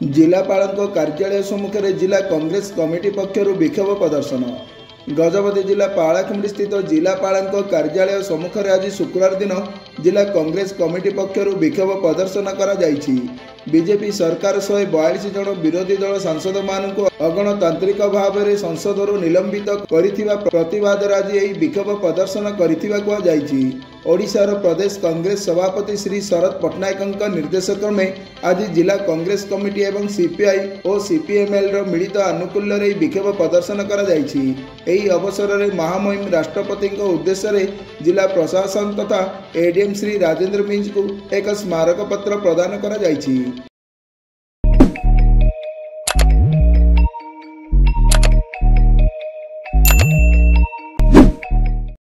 जिलापाल कार्यालय सम्मुख में जिला कांग्रेस कमिटी पक्षर विक्षोभ प्रदर्शन। गजपति जिला पालाखुंडी स्थित जिलापाल कार्यालय सम्मुख में आज शुक्रवार दिन जिला कांग्रेस कमिटी पक्षर विक्षोभ प्रदर्शन करा जायछि। बीजेपी सरकार 142 जन विरोधी दल सांसद मानक अगणतांत्रिक भाव में संसद निलंबित करिथिबा प्रतिवाद आज यही विक्षोभ प्रदर्शन करिथिबा कुआ जायछि। ओडिशार प्रदेश कांग्रेस सभापति श्री शरद पट्टनायक निर्देश क्रमे आज जिला कांग्रेस कमिटी एवं सीपीआई और सीपीएमएल मिलित आनुकूल्य विक्षोभ प्रदर्शन करा जायछि। एही अवसर में महामहिम राष्ट्रपति उद्देश्य जिला प्रशासन तथा एडीएम श्री राजेंद्र मिंज को एक स्मारक पत्र प्रदान करा जायछि।